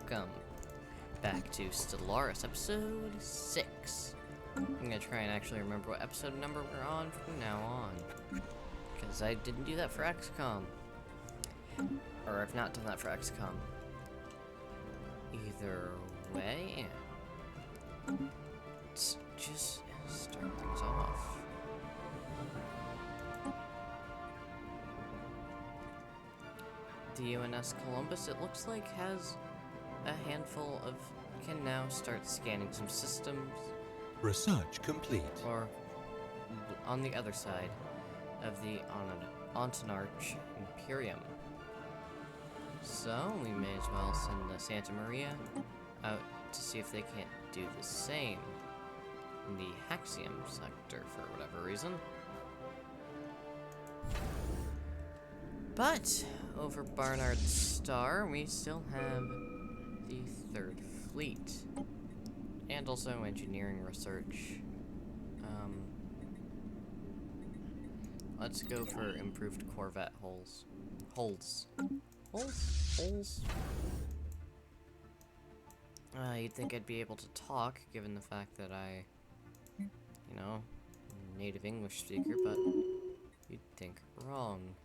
welcome back to Stellaris, episode 6. I'm gonna try and actually remember what episode number we're on from now on, because I didn't do that for XCOM. Or I've not done that for XCOM. Either way, let's just start things off. The UNS Columbus, it looks like, has a handful of... can now start scanning some systems. Research complete. Or on the other side of the Ontonarch Imperium. So, we may as well send the Santa Maria out to see if they can't do the same in the Haxium sector for whatever reason. But, over Barnard Star, we still have the 3rd Fleet. And also engineering research. Let's go for improved Corvette hulls. Hulls? You'd think I'd be able to talk, given the fact that I, you know, native English speaker, but you'd think wrong.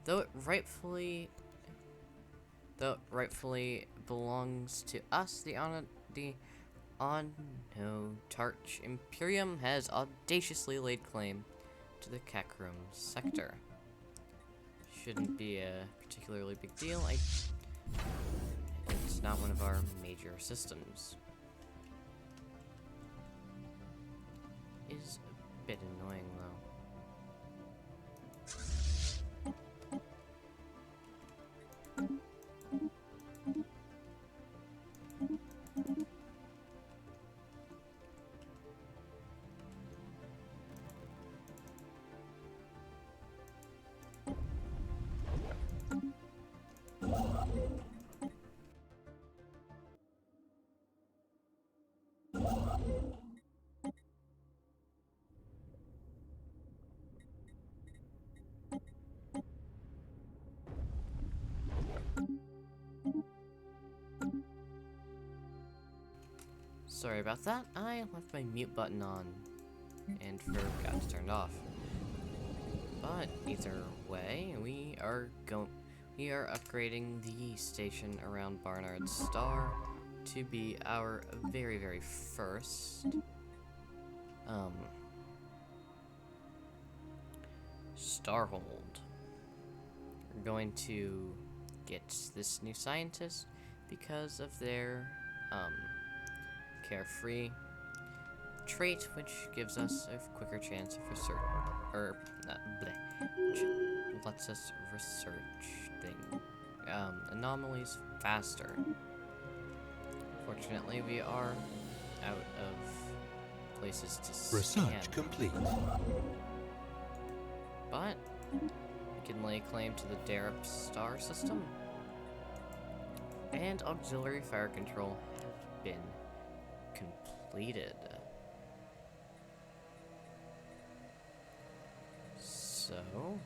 Though it rightfully belongs to us, the Ontonarch Imperium has audaciously laid claim to the Kakrum sector. Shouldn't be a particularly big deal. It's not one of our major systems. Is a bit annoying though. Sorry about that, I left my mute button on and forgot to turn it off. But either way, we are upgrading the station around Barnard Star to be our very, very first Starhold. We're going to get this new scientist because of their carefree trait, which gives us a quicker chance of research, which lets us research anomalies faster. Fortunately, we are out of places to scan. Research complete. But we can lay claim to the Darab star system, and auxiliary fire control have been completed. So,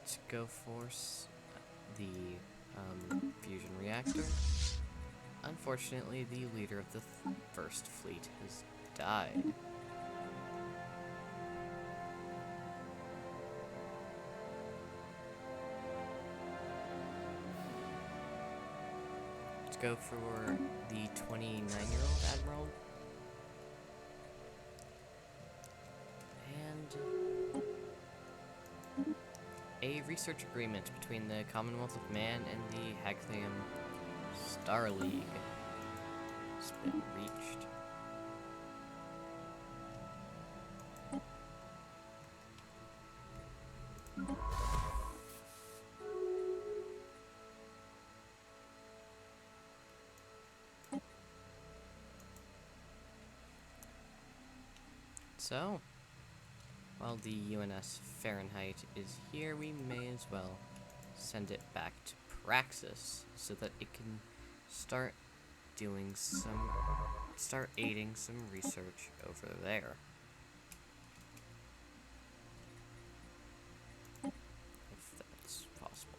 let's go for the fusion reactor. Unfortunately, the leader of the 1st Fleet has died. Let's go for the 29-year-old Admiral. And a research agreement between the Commonwealth of Man and the Haxium Star League has been reached. So, while the UNS Fahrenheit is here, we may as well send it back to Praxis so that it can start aiding some research over there. If that's possible.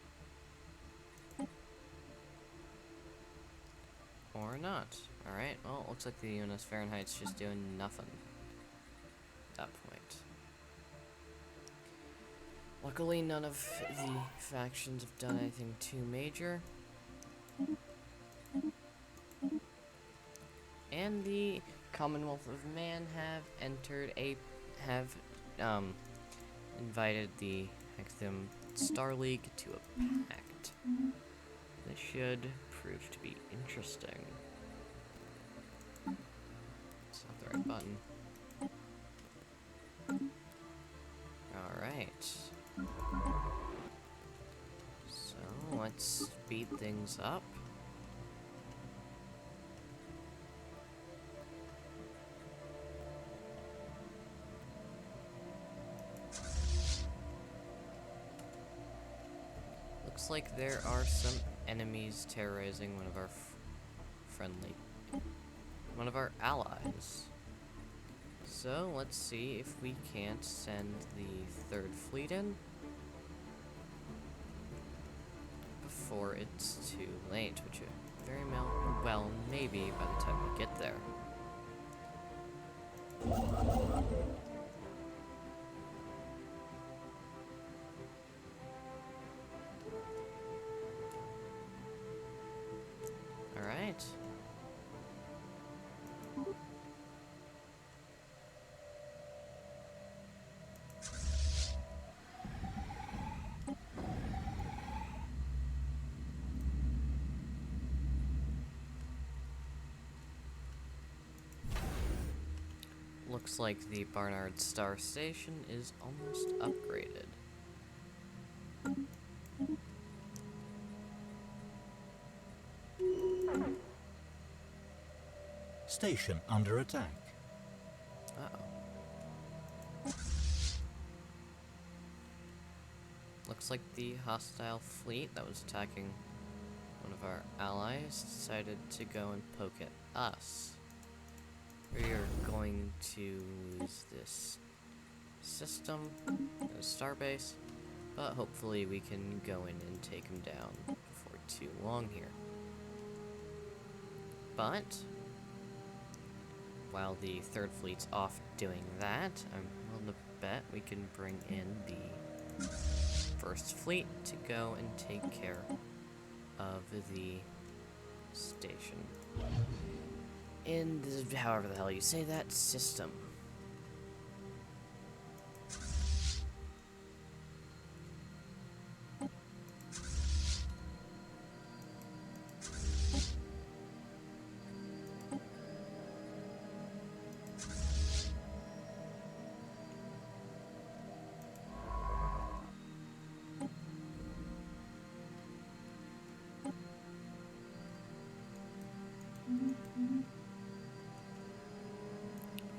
Or not. Alright, well, it looks like the UNS Fahrenheit's just doing nothing at that point. Luckily, none of the factions have done anything too major. And the Commonwealth of Man have invited the Hexam Star League to a pact. This should prove to be interesting. It's not the right button. Alright. So, let's speed things up. Looks like there are some enemies terrorizing one of our one of our allies. So let's see if we can't send the 3rd Fleet in before it's too late, which it very well maybe by the time we get there. Alright. Looks like the Barnard Star Station is almost upgraded. Station under attack. Uh-oh. Looks like the hostile fleet that was attacking one of our allies decided to go and poke at us. We are going to lose this system, a starbase, but hopefully we can go in and take him down before too long here. But while the 3rd Fleet's off doing that, I'm willing to bet we can bring in the 1st Fleet to go and take care of the station. In the, however the hell you say that, system.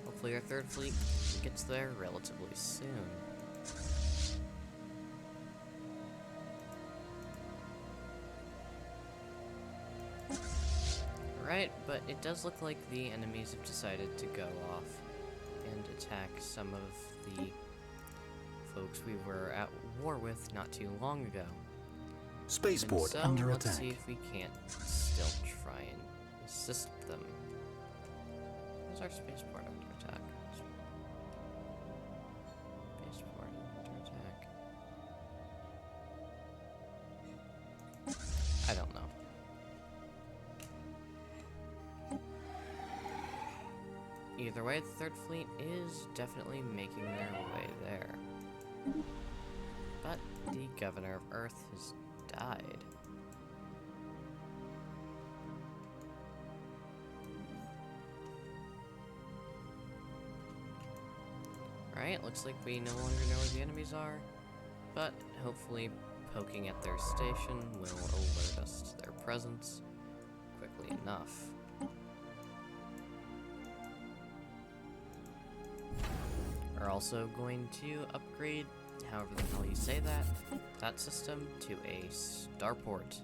Hopefully our 3rd Fleet gets there relatively soon. Alright, but it does look like the enemies have decided to go off and attack some of the folks we were at war with not too long ago. Spaceport So, under let's attack. see if we can't still try and assist them. Where's our spaceport under attack? Spaceport under attack. I don't know. Either way, the 3rd Fleet is definitely making their way there. But the Governor of Earth has died. Alright, looks like we no longer know where the enemies are, but hopefully poking at their station will alert us to their presence quickly enough. We're also going to upgrade, however the hell you say that system to a starport.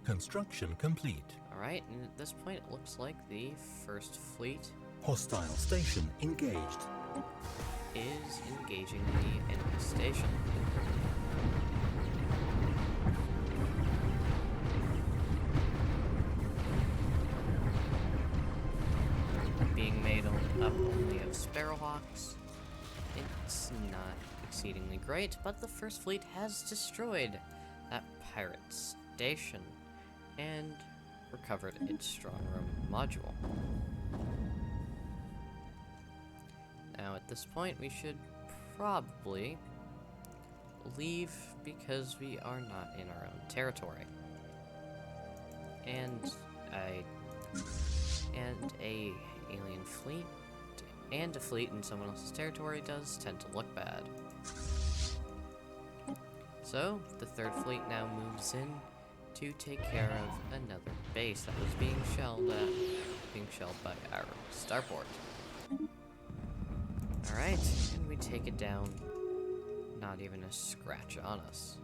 Construction complete. Alright, and at this point it looks like the 1st Fleet Hostile station engaged. is engaging the enemy station. up only of Sparrowhawks. It's not exceedingly great, but the First Fleet has destroyed that pirate station and recovered its strong room module. Now at this point we should probably leave because we are not in our own territory. And a alien fleet and a fleet in someone else's territory does tend to look bad. So the Third Fleet now moves in to take care of another base that was being shelled by our starport. Alright, and we take it down. Not even a scratch on us.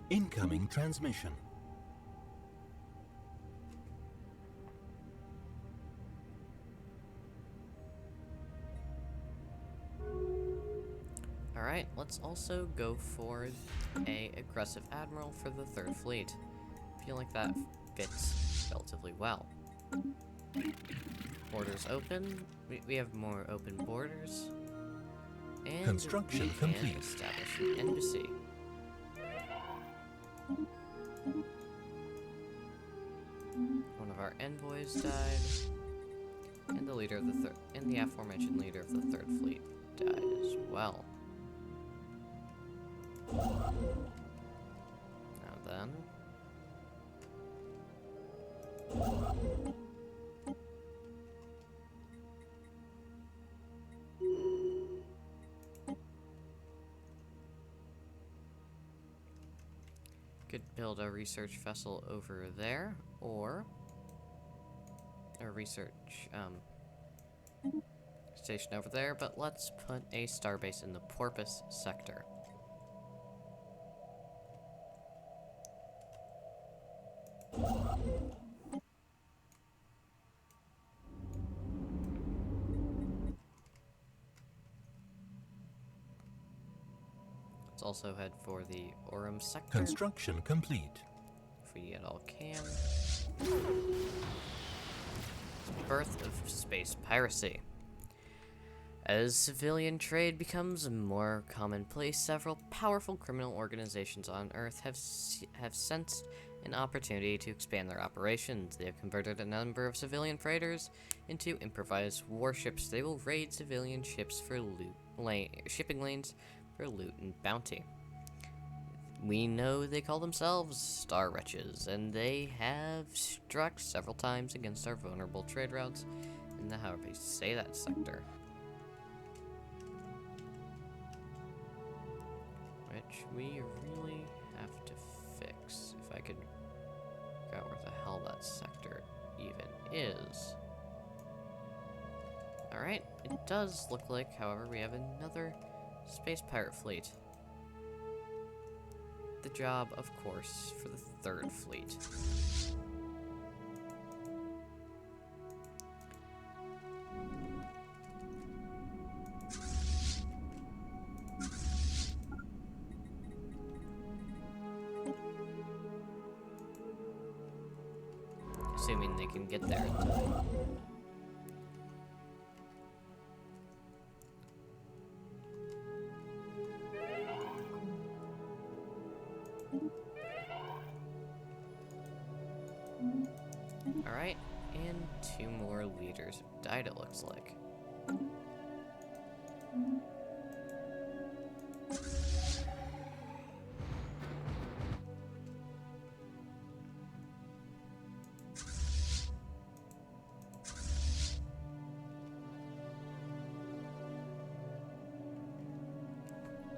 Incoming transmission. Alright, let's also go for a aggressive admiral for the Third Fleet. I feel like that fits relatively well. Borders open. We have more open borders. And Construction we can complete. establish an embassy. One of our envoys died. And the leader of the aforementioned leader of the Third Fleet died as well. Now then. Could build a research vessel over there, or a research station over there, but let's put a starbase in the Porpoise sector. Let's also head for the Aurum sector. Construction complete. If we at all can. Birth of space piracy. As civilian trade becomes more commonplace, several powerful criminal organizations on Earth have sensed an opportunity to expand their operations. They have converted a number of civilian freighters into improvised warships. They will raid civilian ships for shipping lanes for loot and bounty. We know they call themselves Star Wretches, and they have struck several times against our vulnerable trade routes in the, however you say that, sector. Which we really have to fix. If I could figure out where the hell that sector even is. Alright, it does look like, however, we have another space pirate fleet. The job, of course, for the Third Fleet. Assuming they can get there in time. Alright, and 2 more leaders have died, it looks like.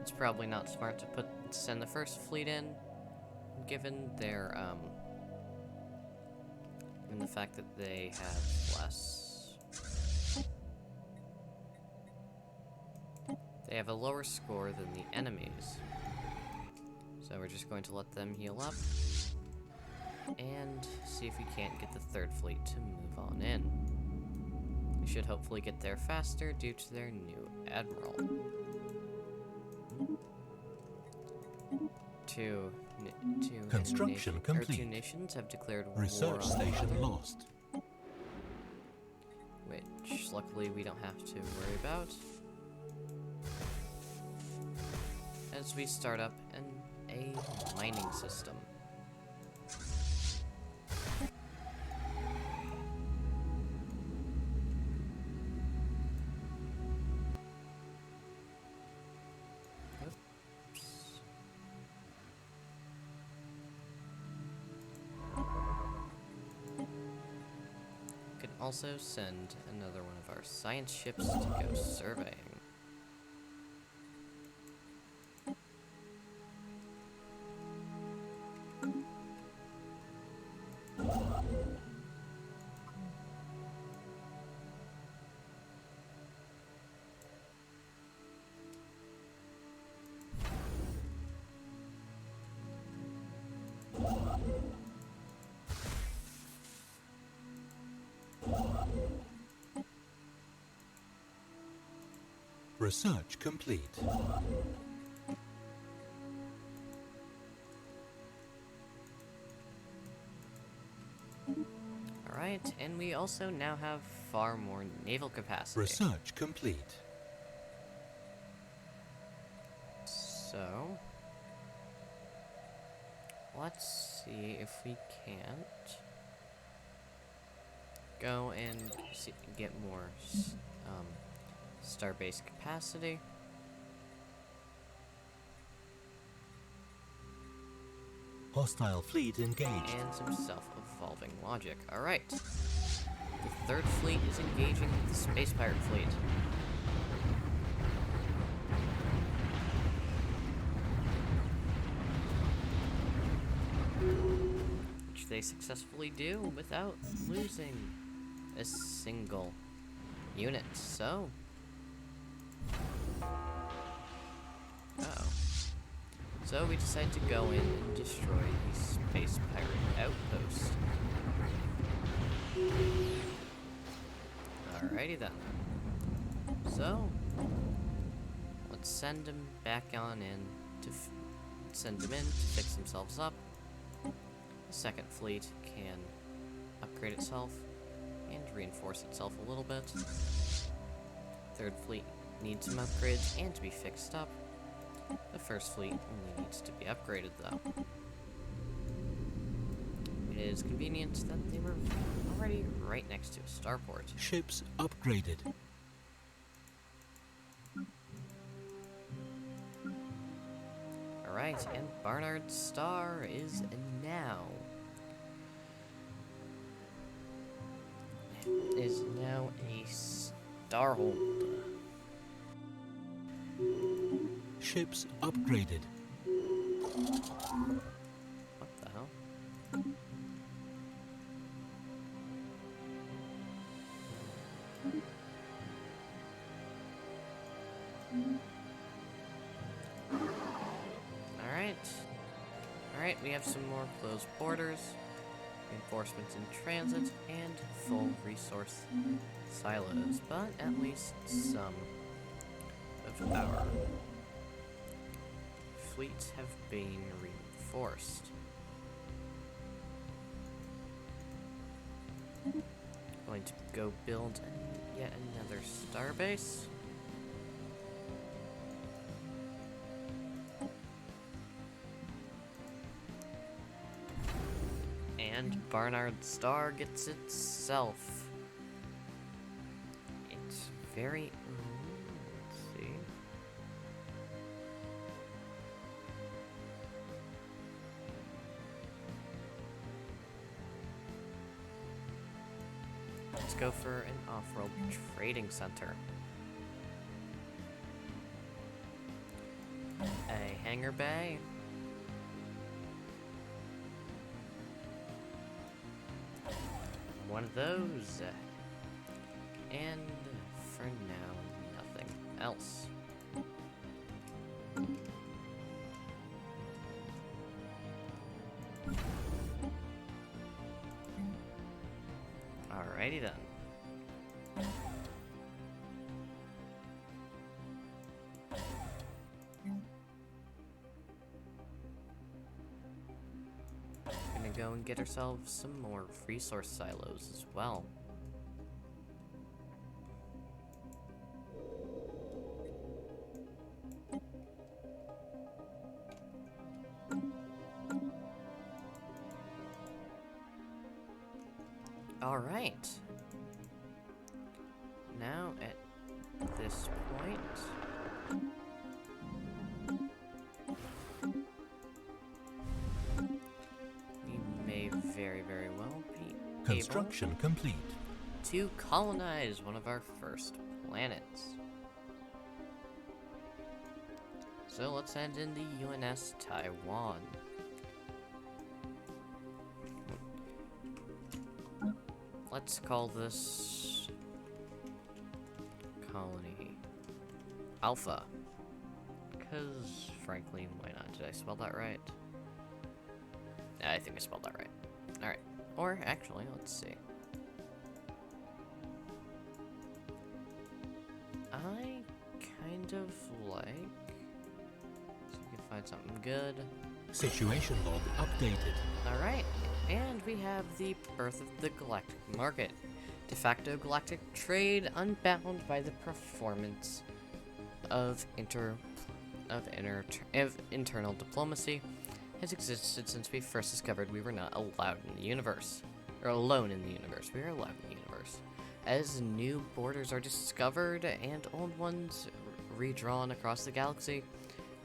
It's probably not smart to send the First Fleet in, given their, and the fact that they have less... They have a lower score than the enemies. So we're just going to let them heal up. And see if we can't get the Third Fleet to move on in. We should hopefully get there faster due to their new admiral. Two Construction two complete. nations have declared Research war on each station other, lost. which luckily we don't have to worry about, as we start up a mining system. Oops. Could also send another one of our science ships to go surveying. Research complete. Alright, and we also now have far more naval capacity. Research complete. So, let's see if we can't go and get more starbase capacity. Hostile fleet engaged. And some self-evolving logic. Alright. The third fleet is engaging the space pirate fleet. Which they successfully do without losing a single unit. So, so we decide to go in and destroy the space pirate outpost. Alrighty then. So, let's send them back on in to send them in to fix themselves up. The second fleet can upgrade itself and reinforce itself a little bit. Third fleet needs some upgrades and to be fixed up. The first fleet only needs to be upgraded, though. It is convenient that they were already right next to a starport. Ships upgraded. Alright, and Barnard's Star is now a starhold. Ships upgraded. What the hell? Alright, we have some more closed borders, reinforcements in transit, and full resource silos, but at least some of our fleets have been reinforced. Going to go build yet another starbase. And Barnard Star gets itself. It's very... let's see. Let's go for an off-world trading center. A hangar bay. One of those. And for now, nothing else. Alrighty then. go and get ourselves some more resource silos as well. Alright. Now, at this point, we may very, very well be Construction complete. able to colonize one of our first planets. So let's send in the UNS Taiwan. Let's call this colony Alpha. Because, frankly, why not? Did I spell that right? I think I spelled that right. Alright. Or, actually, let's see. I kind of like... So we can find something good. Situation log updated. Alright, and we have the birth of the galactic market. De facto galactic trade unbound by the performance of internal diplomacy has existed since we first discovered we were not allowed in the universe. Or alone in the universe. We are allowed in the universe. As new borders are discovered and old ones redrawn across the galaxy,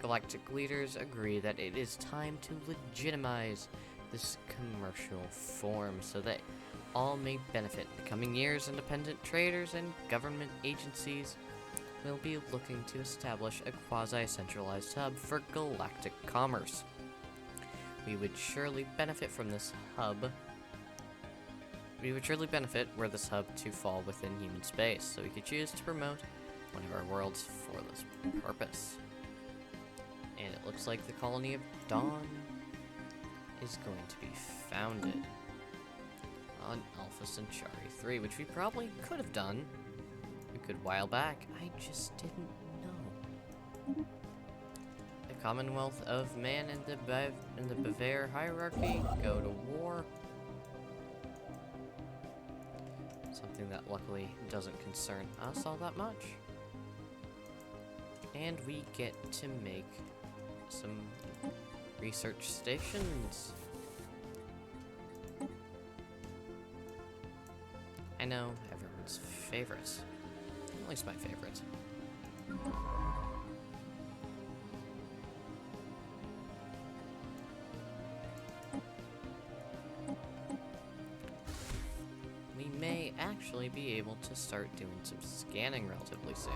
galactic leaders agree that it is time to legitimize this commercial form so that all may benefit. In the coming years, independent traders and government agencies will be looking to establish a quasi-centralized hub for galactic commerce. We would surely benefit from this hub. We would surely benefit were this hub to fall within human space, so we could choose to promote one of our worlds for this purpose. And it looks like the colony of Dawn is going to be founded on Alpha Centauri 3, which we probably could have done a good while back. I just didn't know. The Commonwealth of Man and the Bavair hierarchy go to war. Something that luckily doesn't concern us all that much. And we get to make some research stations. I know, everyone's favorites. At least my favorites. We may actually be able to start doing some scanning relatively soon.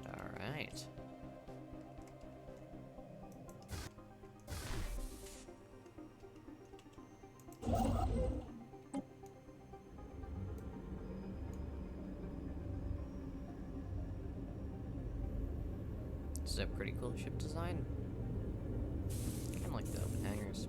Alright. This is a pretty cool ship design. I kind of like the open hangars.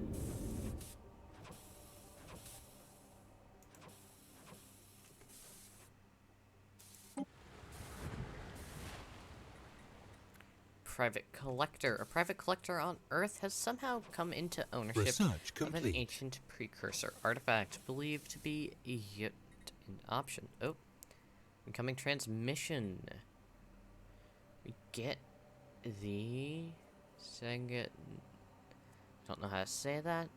Private collector. A private collector on Earth has somehow come into ownership Research of an complete. ancient precursor artifact believed to be yet an option. Oh, incoming transmission. We get the don't know how to say that.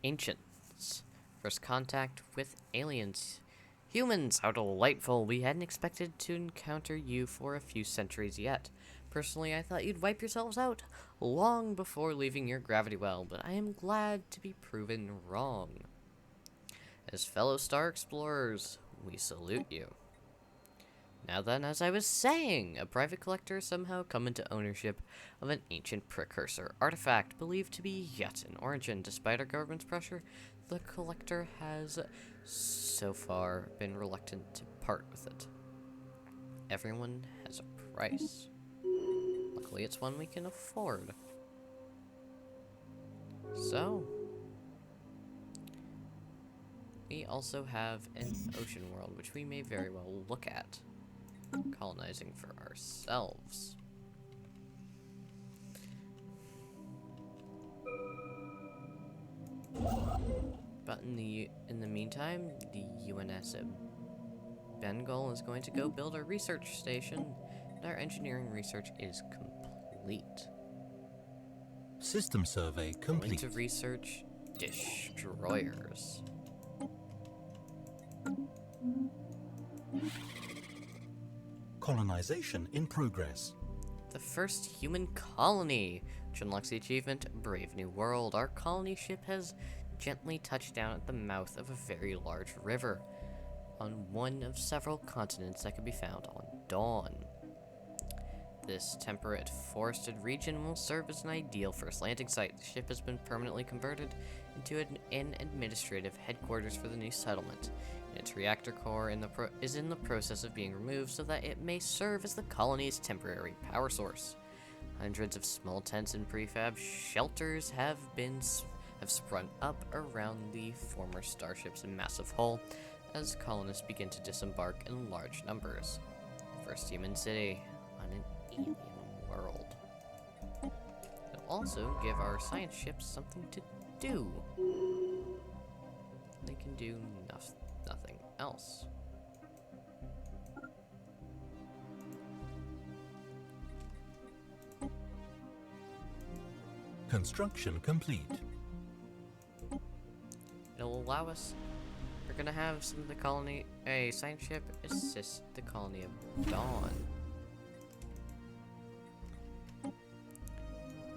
Ancients. First contact with aliens. Humans, how delightful. We hadn't expected to encounter you for a few centuries yet. Personally, I thought you'd wipe yourselves out long before leaving your gravity well, but I am glad to be proven wrong. As fellow star explorers, we salute you. Now then, as I was saying, a private collector somehow come into ownership of an ancient precursor artifact believed to be yet in origin. Despite our government's pressure, the collector has so far been reluctant to part with it. Everyone has a price. Luckily, it's one we can afford. So, we also have an ocean world, which we may very well look at colonizing for ourselves. But in the meantime, the UNS Bengal is going to go build a research station, and our engineering research is complete. System survey Going complete. to research destroyers. Colonization in progress. The first human colony, which unlocks the achievement Brave New World. Our colony ship has gently touched down at the mouth of a very large river, on one of several continents that can be found on Dawn. This temperate, forested region will serve as an ideal first landing site. The ship has been permanently converted into an administrative headquarters for the new settlement. Its reactor core is in the process of being removed so that it may serve as the colony's temporary power source. Hundreds of small tents and prefab shelters have sprung up around the former starship's massive hull as colonists begin to disembark in large numbers. First human city on an alien world. It'll also give our science ships something to do. They can do nothing else. Construction complete. It'll allow us. We're gonna have some of the colony, a science ship, assist the colony of Dawn.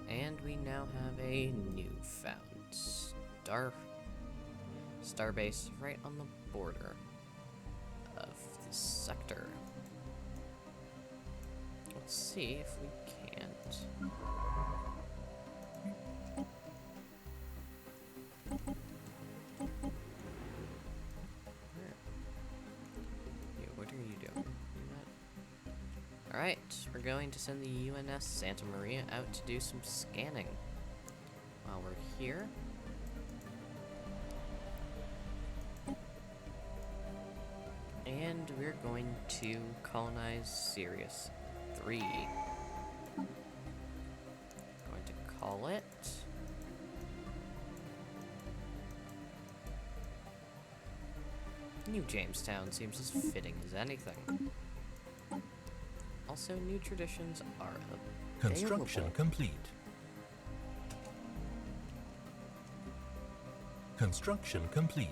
And we now have a newfound starbase right on the border of this sector. Let's see if we can't. What are you doing? Alright, we're going to send the UNS Santa Maria out to do some scanning. While we're here, and we're going to colonize Sirius 3. Going to call it New Jamestown. Seems as fitting as anything. Also, new traditions are available. Construction complete. Construction complete.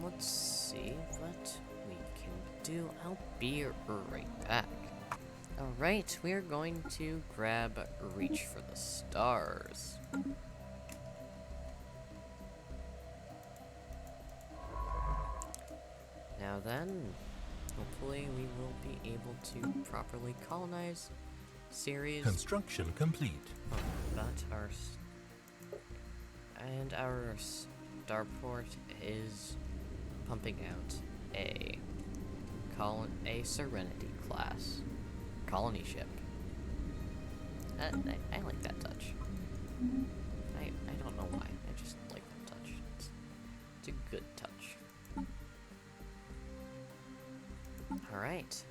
Let's see what we can do. I'll be right back. Alright, we're going to grab Reach for the Stars. Now then, hopefully we will be able to properly colonize Ceres. Construction complete. But our starport is pumping out a Serenity class colony ship. I like that touch. I don't know why. I just like that touch. It's a good touch. Alright.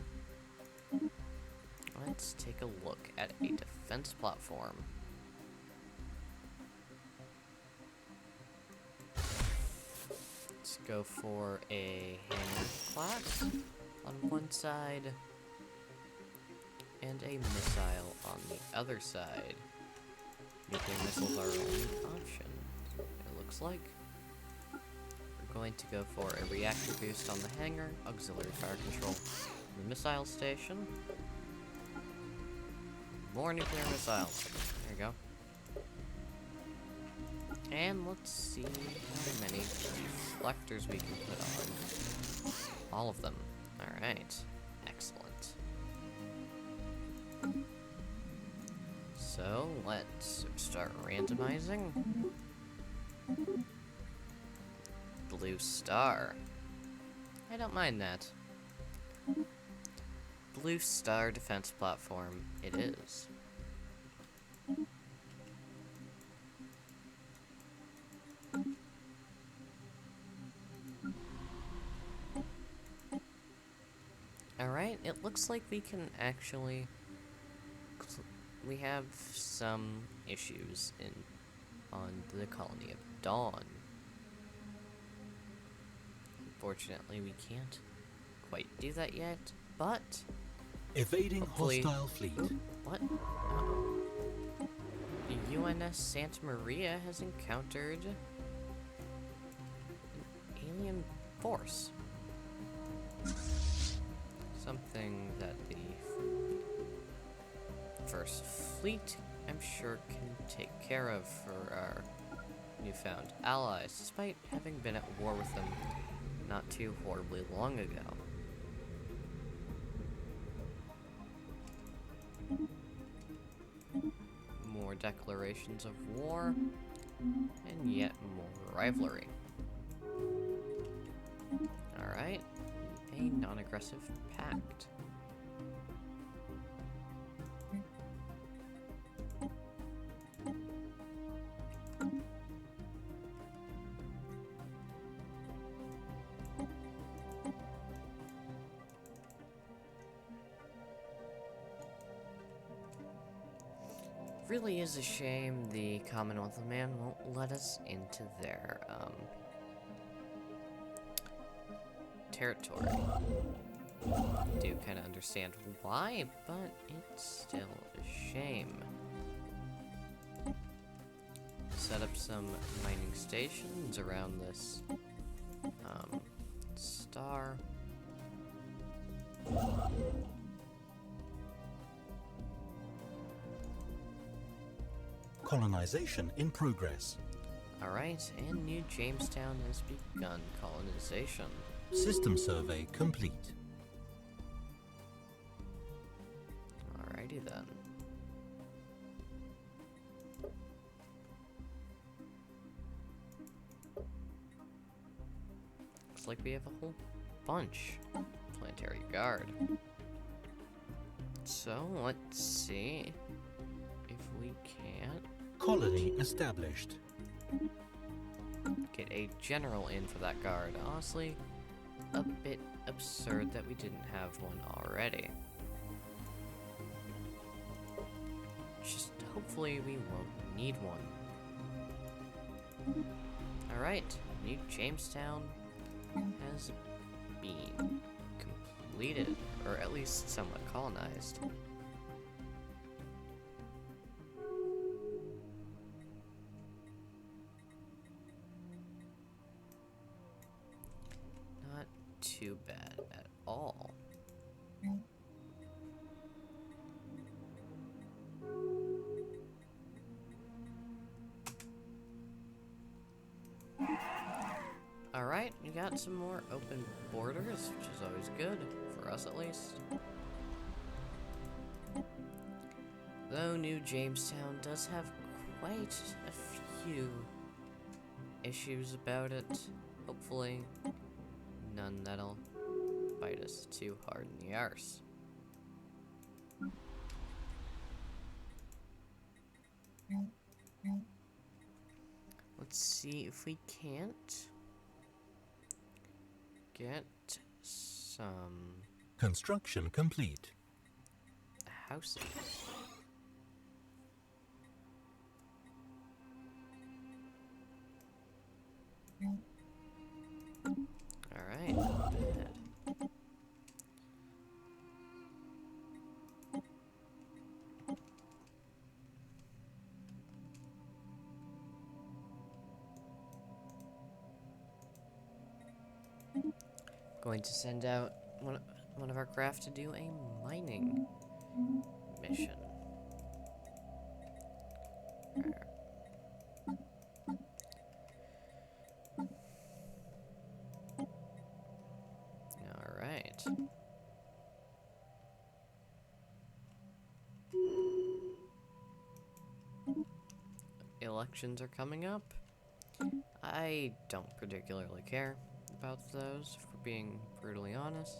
Let's take a look at a defense platform. Let's go for a hammer class on one side and a missile on the other side. Nuclear missiles are our only option, it looks like. We're going to go for a reactor boost on the hangar, auxiliary fire control on the missile station. More nuclear missiles. There you go. And let's see how many reflectors we can put on. All of them. Alright. Excellent. So, let's start randomizing. Blue Star. I don't mind that. Blue Star defense platform it is. Alright, it looks like we can actually... We have some issues on the colony of Dawn. Unfortunately, we can't quite do that yet, but... Evading hopefully... hostile fleet. What? Uh-oh. The UNS Santa Maria has encountered an alien force. Something that the First Fleet, I'm sure, can take care of for our newfound allies, despite having been at war with them not too horribly long ago. More declarations of war, and yet more rivalry. Alright, a non-aggressive pact. Really is a shame the Commonwealth of Man won't let us into their, territory. I do kind of understand why, but it's still a shame. Set up some mining stations around this, star. Colonization in progress. Alright, and New Jamestown has begun colonization. System survey complete. Alrighty then. Looks like we have a whole bunch. Planetary Guard. So, let's see if we can't Colony established. get a general in for that guard. Honestly, a bit absurd that we didn't have one already. Just hopefully we won't need one. Alright, New Jamestown has been completed, or at least somewhat colonized. Not too bad at all. Alright, we got some more open borders, which is always good, for us at least. Though New Jamestown does have quite a few issues about it, hopefully none that'll bite us too hard in the arse. Let's see if we can't get some Construction complete. houses. Alright, not bad. Going to send out one of our craft to do a mining mission. Alright. Elections are coming up. I don't particularly care about those, for being brutally honest.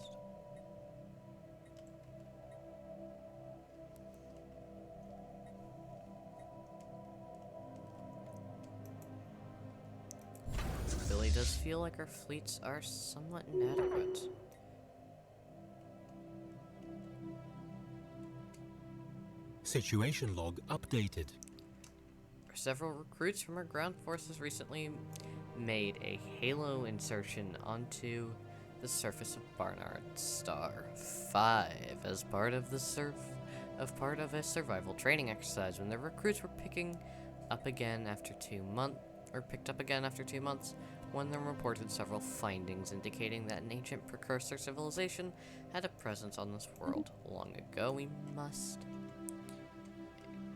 It really does feel like our fleets are somewhat inadequate. Situation log updated. Several recruits from our ground forces recently made a halo insertion onto the surface of Barnard Star 5 as part of a survival training exercise. When the recruits were picked up again after 2 months, one of them reported several findings indicating that an ancient precursor civilization had a presence on this world long ago. We must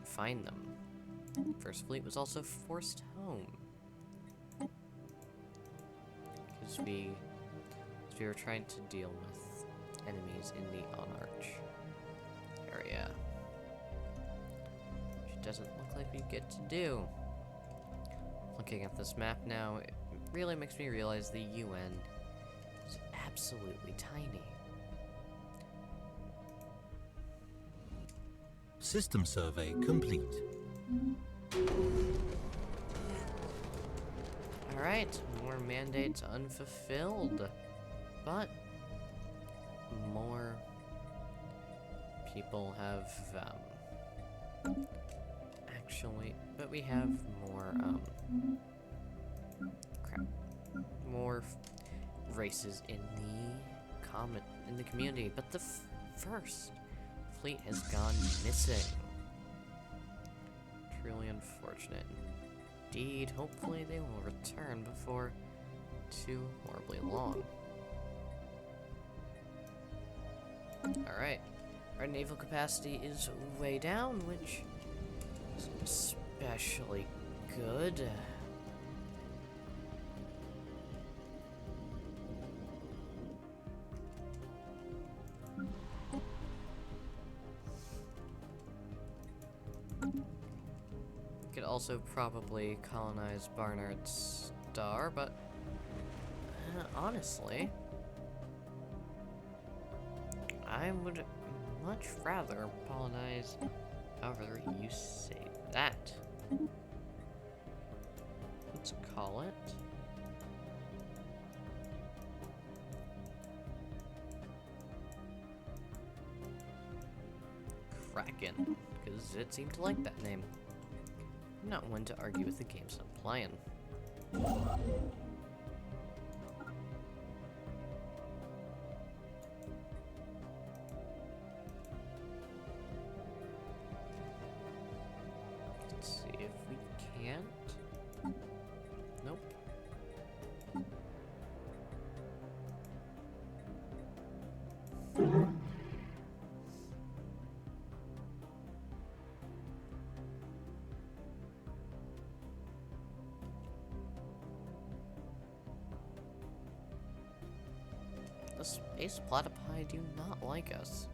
find them. First Fleet was also forced home because we were trying to deal with enemies in the Onarch area, which doesn't look like we get to do. Looking at this map now, it really makes me realize the UN is absolutely tiny. System survey complete. Alright, more mandates unfulfilled, but more people have, we have more, more races in the community, but the first fleet has gone missing. Truly unfortunate indeed. Hopefully they will return before too horribly long. Alright, our naval capacity is way down, which is especially good. Could also probably colonize Barnard Star, but honestly, I would much rather colonize, however you say that. Let's call it Kraken, because it seemed to like that name. I'm not one to argue with the games I'm playing. Let's see if we can't. Nope. The space platypi do not like us.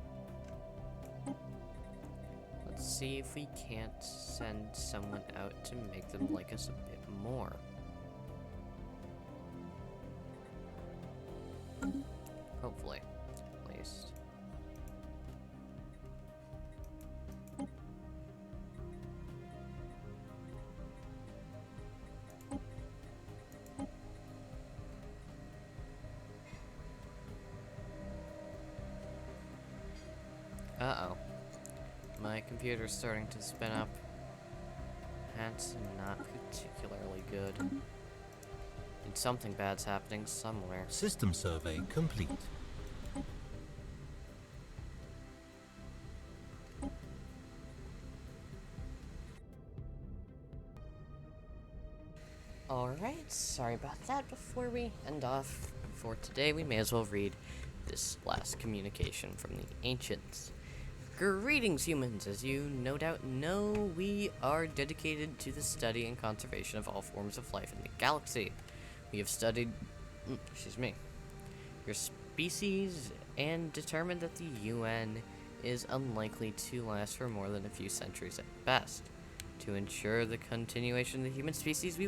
Let's see if we can't send someone out to make them like us a bit more. Hopefully, at least. Uh-oh. My computer's starting to spin up. That's not particularly good. And something bad's happening somewhere. System survey complete. Alright, sorry about that. Before we end off for today, we may as well read this last communication from the ancients. Greetings, humans. As you no doubt know, we are dedicated to the study and conservation of all forms of life in the galaxy. We have studied, your species and determined that the UN is unlikely to last for more than a few centuries at best. To ensure the continuation of the human species,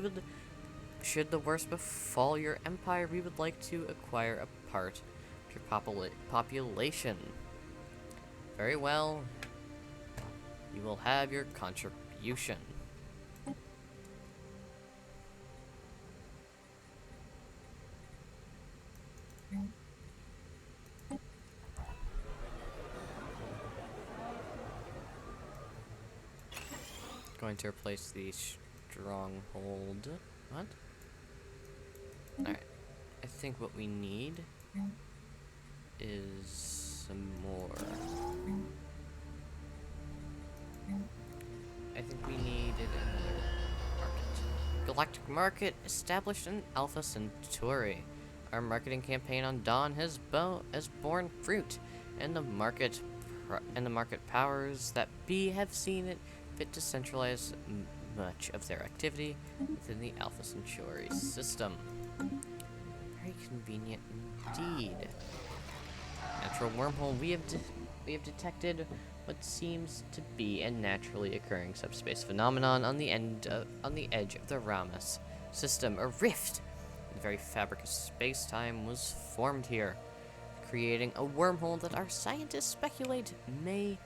should the worst befall your empire, we would like to acquire a part of your population. Very well. You will have your contribution. Going to replace the stronghold. What? Alright. I think what we need is some more. I think we needed another market. Galactic Market established in Alpha Centauri. Our marketing campaign on Dawn has borne fruit, and the market powers that be have seen it fit to centralize much of their activity within the Alpha Centauri system. Very convenient indeed. Natural wormhole. We have detected what seems to be a naturally occurring subspace phenomenon on the edge of the Ramus system. A rift in the very fabric of space-time was formed here, creating a wormhole that our scientists speculate may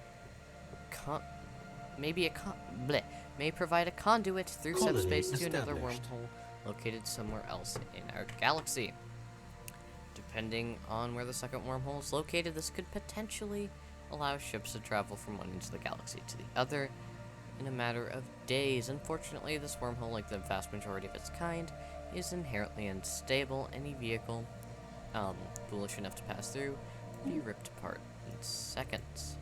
provide a conduit through Colony subspace to another established. wormhole located somewhere else in our galaxy. Depending on where the second wormhole is located, this could potentially allow ships to travel from one end of the galaxy to the other in a matter of days. Unfortunately, this wormhole, like the vast majority of its kind, is inherently unstable. Any vehicle foolish enough to pass through would be ripped apart in seconds.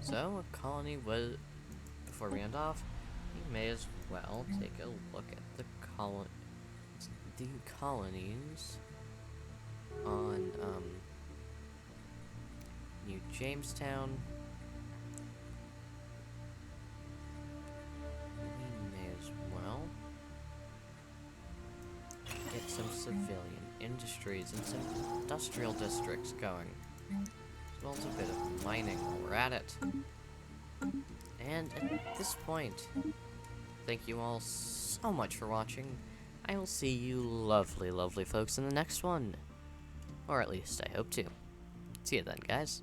So, a colony was... Before we end off, we may as well take a look at the colonies on New Jamestown. We may as well get some civilian industries and some industrial districts going, as well as a bit of mining while we're at it. And at this point, thank you all so much for watching. I will see you lovely, lovely folks in the next one. Or at least I hope to. See you then, guys.